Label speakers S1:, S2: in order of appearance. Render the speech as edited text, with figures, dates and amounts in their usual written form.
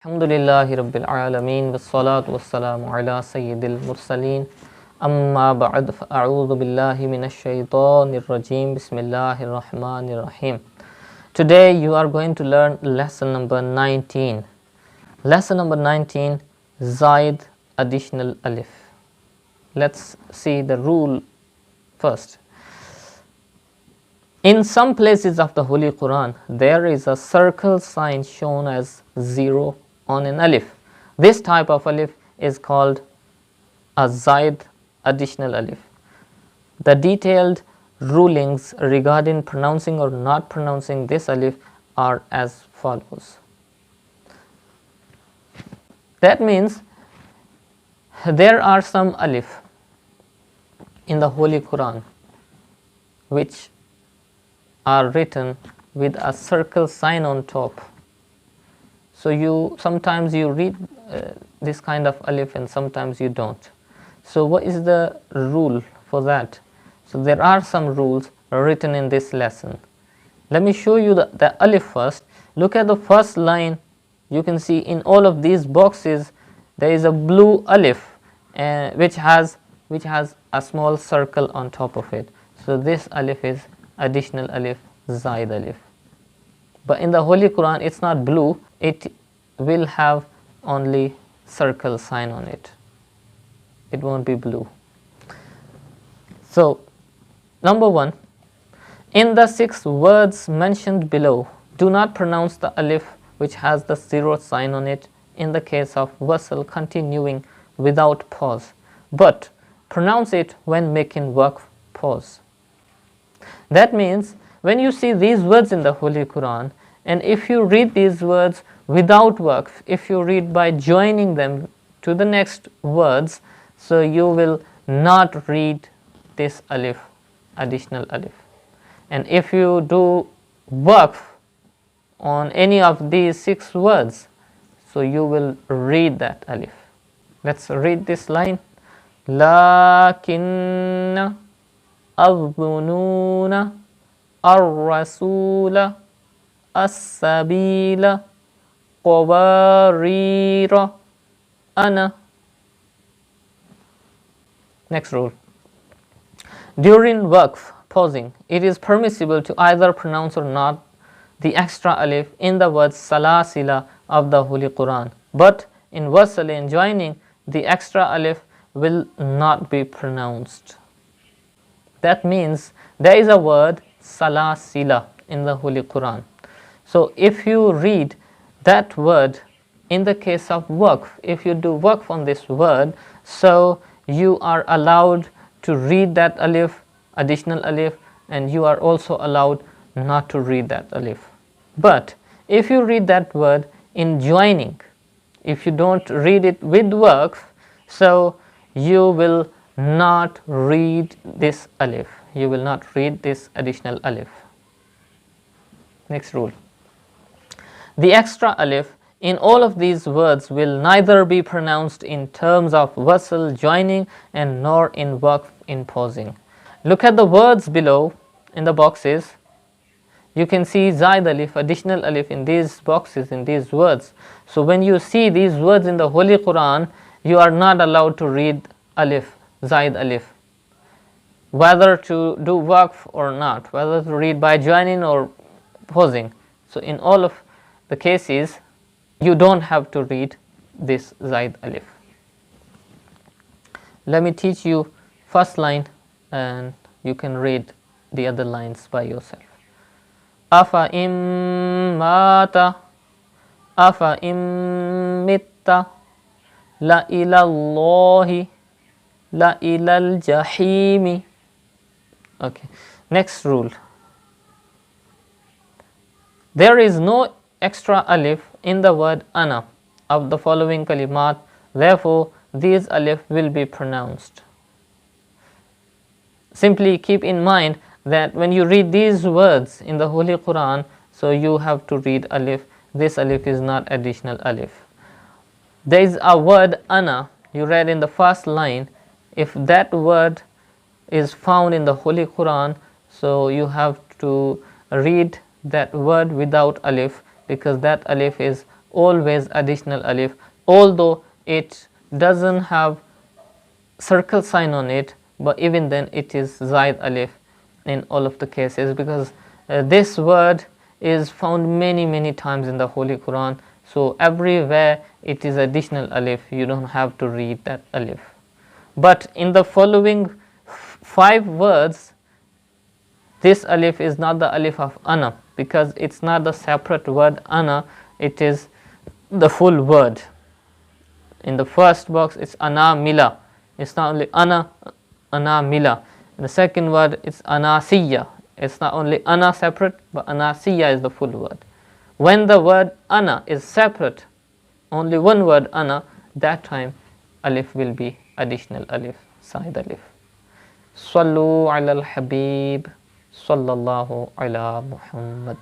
S1: Alhamdulillahi Rabbil Alameen wassalatu wassalamu ala Sayyidil Mursaleen amma ba'd fa'a'udhu billahi minash shaitanir rajim bismillahir rahmanir rahim. Today you are going to learn lesson number 19. Lesson number 19, Zaid additional alif. Let's see the rule first. In some places of the Holy Quran, there is a circle sign shown as 0 on an alif. This type of alif is called a Zaid additional alif. The detailed rulings regarding pronouncing or not pronouncing this alif are as follows. That means there are some alif in the Holy Quran which are written with a circle sign on top. So sometimes you read this kind of alif and sometimes you don't. So what is the rule for that? So there are some rules written in this lesson. Let me show you the alif first. Look at the first line. You can see in all of these boxes there is a blue alif which has a small circle on top of it. So this alif is additional alif, Zaid alif. But in the Holy Quran it's not blue, it will have only circle sign on it. It won't be blue. So number 1, in the 6 words mentioned below, do not pronounce the alif which has the 0 sign on it in the case of wasl continuing without pause, but pronounce it when making waqf pause. That means when you see these words in the Holy Quran, and if you read these words without waqf, if you read by joining them to the next words, so you will not read this alif, additional alif. And if you do waqf on any of these 6 words, so you will read that alif. Let's read this line. Lakinna الظنون الرسول السبيل قوارير أنا. Next rule. During waqf, pausing, it is permissible to either pronounce or not the extra alif in the words salasila of the Holy Quran, but in wasl and joining, the extra alif will not be pronounced. That means there is a word salasila in the Holy Quran. So if you read that word in the case of waqf, if you do waqf on this word, so you are allowed to read that alif, additional alif, and you are also allowed not to read that alif. But if you read that word in joining, if you don't read it with waqf, so you will not read this alif. You will not read this additional alif. Next rule. The extra alif in all of these words will neither be pronounced in terms of wasl joining and nor in waqf in pausing. Look at the words below in the boxes. You can see Zaid alif, additional alif in these boxes, in these words. So when you see these words in the Holy Quran, you are not allowed to read alif, Zaid alif, whether to do waqf or not, whether to read by joining or pausing. So in all of the cases, you don't have to read this Zaid alif. Let me teach you first line and you can read the other lines by yourself. Afa im mata, afa im mitta, la ilallahi, la ilal jahimi. Okay, next rule. There is no extra alif in the word ana of the following kalimat, therefore these alif will be pronounced. Simply keep in mind that when you read these words in the Holy Quran, so you have to read alif. This alif is not additional alif. There is a word ana you read in the first line. If that word is found in the Holy Quran, so you have to read that word without alif, because that alif is always additional alif, although it doesn't have circle sign on it, but even then it is zaid alif in all of the cases, because this word is found many times in the Holy Quran. So everywhere it is additional alif, you don't have to read that alif. But in the following 5 words, this alif is not the alif of ana, because it's not the separate word ana, it is the full word. In the first box it's ana mila, it's not only ana mila. In the second word it's anasiya, it's not only ana separate, but anasiya is the full word. When the word ana is separate, only one word ana, that time alif will be additional alif, side alif. Sallu ala al-habib, sallallahu ala Muhammad.